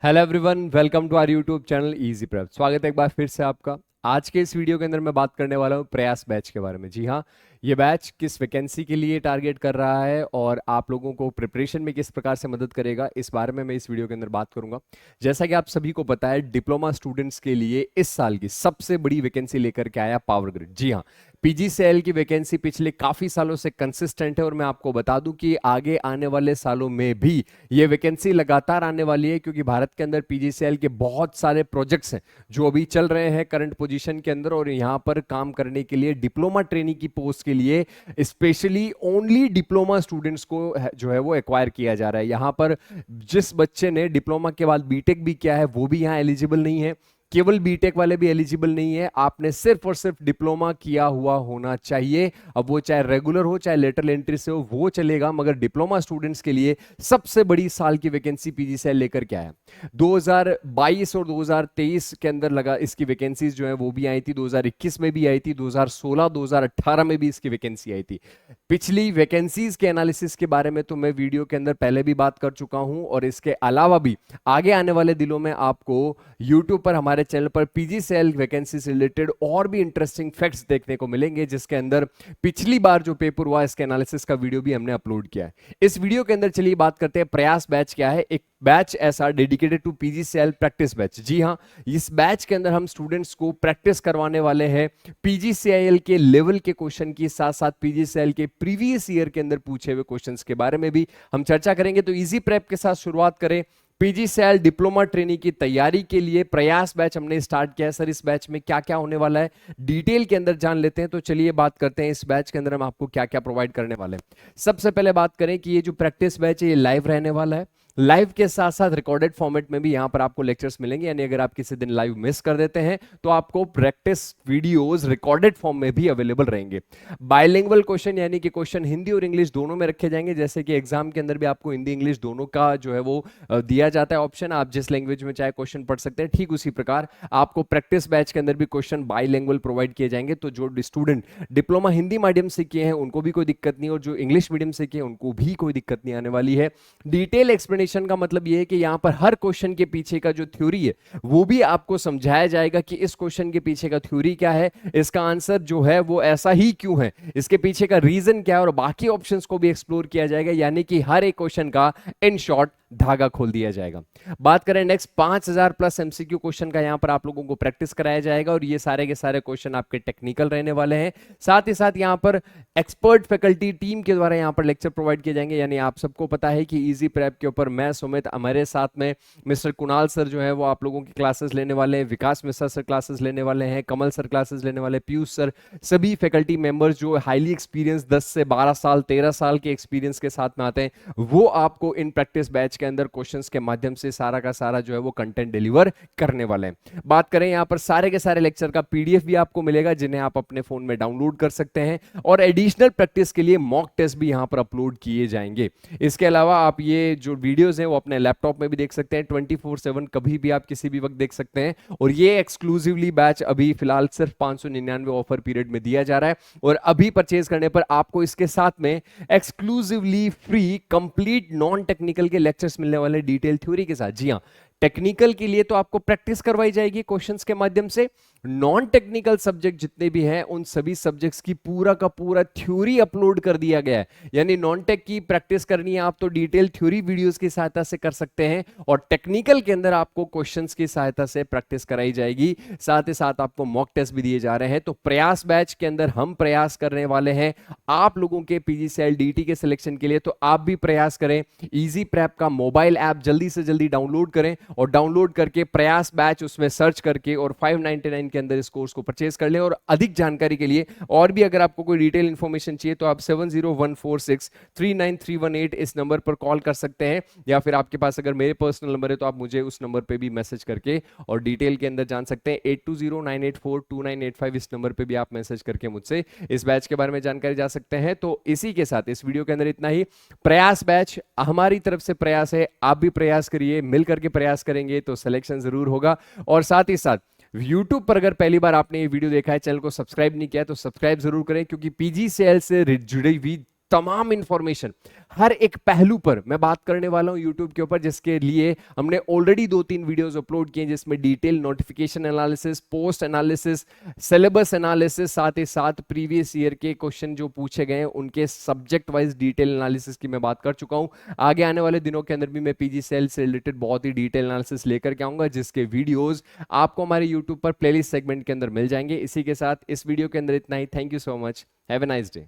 Hello everyone, welcome to our YouTube channel easy prep. स्वागत है एक बार फिर से आपका। आज के इस वीडियो के अंदर मैं बात करने वाला हूँ प्रयास बैच के बारे में। जी हाँ, ये बैच किस वैकेंसी के लिए टारगेट कर रहा है और आप लोगों को प्रिपरेशन में किस प्रकार से मदद करेगा, इस बारे में मैं इस वीडियो के अंदर बात करूंगा। जैसा कि आप सभी को पता है, डिप्लोमा स्टूडेंट्स के लिए इस साल की सबसे बड़ी वैकेंसी लेकर के आया पावर ग्रिड। जी हाँ, पीजीसीएल की वैकेंसी पिछले काफी सालों से कंसिस्टेंट है और मैं आपको बता दूं कि आगे आने वाले सालों में भी ये वैकेंसी लगातार आने वाली है, क्योंकि भारत के अंदर पीजीसीएल के बहुत सारे प्रोजेक्ट्स हैं जो अभी चल रहे हैं करंट पोजीशन के अंदर, और यहाँ पर काम करने के लिए डिप्लोमा ट्रेनिंग की पोस्ट के लिए स्पेशली ओनली डिप्लोमा स्टूडेंट्स को जो है वो एक्वायर किया जा रहा है। यहाँ पर जिस बच्चे ने डिप्लोमा के बाद बीटेक भी किया है वो भी यहाँ एलिजिबल नहीं है, केवल बीटेक वाले भी एलिजिबल नहीं है। आपने सिर्फ और सिर्फ डिप्लोमा किया हुआ होना चाहिए। अब वो चाहे रेगुलर हो चाहे लेटरल एंट्री से हो, वो चलेगा, मगर डिप्लोमा स्टूडेंट्स के लिए सबसे बड़ी साल की वैकेंसी पीजीसीएल लेकर के आया। 2022 और 2023 के अंदर लगा इसकी वैकेंसीज जो है वो भी आई थी, 2021 में भी आई थी, 2016 2018 में भी इसकी वैकेंसी आई थी। पिछली वैकेंसीज के एनालिसिस के बारे में तो मैं वीडियो के अंदर पहले भी बात कर चुका हूं, और इसके अलावा भी आगे आने वाले दिनों में आपको यूट्यूब पर हमारे चैनल पर पीजीसीएल वैकेंसी से रिलेटेड और भी इंटरेस्टिंग फैक्ट्स देखने को मिलेंगे, जिसके अंदर पिछली बार जो पेपर हुआ इसके एनालिसिस का वीडियो भी हमने अपलोड किया है। इस वीडियो के अंदर चलिए बात करते हैं प्रयास बैच क्या है। एक बैच ऐसा dedicated to PGCL practice batch. जी हां, इस बैच के अंदर हम स्टूडेंट्स को प्रैक्टिस करवाने वाले हैं पीजीसीएल के लेवल के क्वेश्चन की, साथ साथ पीजीसीएल के प्रीवियस ईयर के अंदर पूछे हुए क्वेश्चंस के बारे में भी हम चर्चा करेंगे। तो इजी प्रेप के साथ शुरुआत करें। पीजीसीएल डिप्लोमा ट्रेनिंग की तैयारी के लिए प्रयास बैच हमने स्टार्ट किया है। सर, इस बैच में क्या क्या होने वाला है डिटेल के अंदर जान लेते हैं। तो चलिए बात करते हैं इस बैच के अंदर हम आपको क्या क्या प्रोवाइड करने वाले हैं। सबसे पहले बात करें कि ये जो प्रैक्टिस बैच है ये लाइव रहने वाला है। लाइव के साथ साथ रिकॉर्डेड फॉर्मेट में भी यहां पर आपको लेक्चर्स मिलेंगे, यानी अगर आप किसी दिन लाइव मिस कर देते हैं तो आपको प्रैक्टिस वीडियोस रिकॉर्डेड फॉर्म में भी अवेलेबल रहेंगे। बायलिंगुअल क्वेश्चन, यानी कि क्वेश्चन हिंदी और इंग्लिश दोनों में रखे जाएंगे। जैसे कि एग्जाम के अंदर भी आपको हिंदी इंग्लिश दोनों का जो है वो दिया जाता है ऑप्शन, आप जिस लैंग्वेज में चाहे क्वेश्चन पढ़ सकते हैं। ठीक उसी प्रकार आपको प्रैक्टिस बैच के अंदर भी क्वेश्चन बायलिंगुअल प्रोवाइड किए जाएंगे। तो जो स्टूडेंट डिप्लोमा हिंदी मीडियम से किए हैं उनको भी कोई दिक्कत नहीं, और जो इंग्लिश मीडियम से किए उनको भी कोई दिक्कत नहीं आने वाली है। डिटेल एक्सप्लेनेशन का मतलब यह है कि यहां पर हर क्वेश्चन के पीछे का जो थ्योरी है वो भी आपको समझाया जाएगा कि इस क्वेश्चन के पीछे का थ्योरी क्या है, इसका आंसर जो है वो ऐसा ही क्यों है, इसके पीछे का रीजन क्या है, और बाकी ऑप्शंस को भी एक्सप्लोर किया जाएगा। यानी कि हर एक क्वेश्चन का इन शॉर्ट धागा खोल दिया जाएगा। बात करें नेक्स्ट 5000 प्लस एमसीक्यू क्वेश्चन का, यहां पर आप लोगों को प्रैक्टिस कराया जाएगा, और ये सारे के सारे क्वेश्चन आपके टेक्निकल रहने वाले हैं। साथ ही साथ यहां पर एक्सपर्ट फैकल्टी टीम के द्वारा यहां पर लेक्चर प्रोवाइड किए जाएंगे। यानी आप सबको पता है कि इजी प्रेप के ऊपर मैं सुमित, हमारे साथ में मिस्टर कुणाल सर जो है वो आप लोगों की क्लासेस लेने वाले हैं, विकास मिश्रा सर क्लासेस लेने वाले हैं, कमल सर क्लासेस लेने वाले, पीयूष सर, सभी फैकल्टी मेंबर्स जो हाईली एक्सपीरियंस 10 से 12 साल 13 साल के एक्सपीरियंस के साथ में आते हैं, वो आपको इन प्रैक्टिस बैच के अंदर क्वेश्चंस के माध्यम से सारा का सारा जो है वो कंटेंट डिलीवर करने वाले हैं। बात करें यहां पर सारे के सारे लेक्चर का पीडीएफ भी आपको मिलेगा, जिन्हें आप अपने फोन में डाउनलोड कर सकते हैं, और एडिशनल प्रैक्टिस के लिए मॉक टेस्ट भी यहां पर अपलोड किए जाएंगे। इसके अलावा आप ये जो वीडियोस हैं वो अपने लैपटॉप में भी देख सकते हैं, 24/7 कभी भी आप किसी भी वक्त देख सकते हैं। और ये एक्सक्लूसिवली बैच अभी फिलहाल सिर्फ 599 ऑफर पीरियड में दिया जा रहा है, और अभी परचेज करने पर आपको इसके साथ में exclusively free complete non technical के लेक्चर्स मिलने वाले डिटेल थ्योरी के साथ। जी हां, टेक्निकल के लिए तो आपको प्रैक्टिस करवाई जाएगी क्वेश्चंस के माध्यम से, नॉन टेक्निकल सब्जेक्ट जितने भी हैं उन सभी सब्जेक्ट्स की पूरा का पूरा थ्योरी अपलोड कर दिया गया है। यानी नॉन टेक की प्रैक्टिस करनी है आप तो डिटेल थ्योरी वीडियोस की सहायता से कर सकते हैं, और टेक्निकल के अंदर आपको क्वेश्चंस की सहायता से प्रैक्टिस कराई जाएगी। साथ ही साथ आपको मॉक टेस्ट भी दिए जा रहे हैं। तो प्रयास बैच के अंदर हम प्रयास करने वाले हैं आप लोगों के पीजीसीएल डीटी के सिलेक्शन के लिए। तो आप भी प्रयास करें, इजी प्रेप का मोबाइल ऐप जल्दी से जल्दी डाउनलोड करें, और डाउनलोड करके प्रयास बैच उसमें सर्च करके और 599 के अंदर इस कोर्स को परचेज कर लें। और अधिक जानकारी के लिए और भी अगर आपको कोई डिटेल इंफॉर्मेशन चाहिए तो आप 7014639318 इस नंबर पर कॉल कर सकते हैं, या फिर आपके पास अगर मेरे पर्सनल नंबर है तो आप मुझे उस नंबर पे भी मैसेज करके और डिटेल के अंदर जान सकते हैं। 8209842985 इस नंबर पे भी आप मैसेज करके मुझसे इस बैच के बारे में जानकारी जा सकते हैं। तो इसी के साथ इस वीडियो के अंदर इतना ही। प्रयास बैच हमारी तरफ से प्रयास है, आप भी प्रयास करिए, मिलकर के प्रयास करेंगे तो सिलेक्शन जरूर होगा। और साथ ही साथ YouTube पर अगर पहली बार आपने ये वीडियो देखा है, चैनल को सब्सक्राइब नहीं किया तो सब्सक्राइब जरूर करें, क्योंकि पीजीसीएल से जुड़ी हुई तमाम इंफॉर्मेशन, हर एक पहलू पर मैं बात करने वाला हूं यूट्यूब के ऊपर, जिसके लिए हमने ऑलरेडी 2-3 वीडियोस अपलोड किए जिसमें detail notification analysis, post analysis, syllabus analysis, साथ ही साथ प्रीवियस ईयर के क्वेश्चन जो पूछे गए उनके सब्जेक्ट वाइज डिटेल एनालिसिस की मैं बात कर चुका हूं। आगे आने वाले दिनों के अंदर भी मैं पीजी सेल से रिलेटेड बहुत ही डिटेल एनालिसिस लेकर के आऊंगा, जिसके वीडियोस आपको हमारे यूट्यूब पर प्लेलिस्ट सेगमेंट के अंदर मिल जाएंगे। इसी के साथ इस वीडियो के अंदर इतना ही। Thank you so much, have a nice day.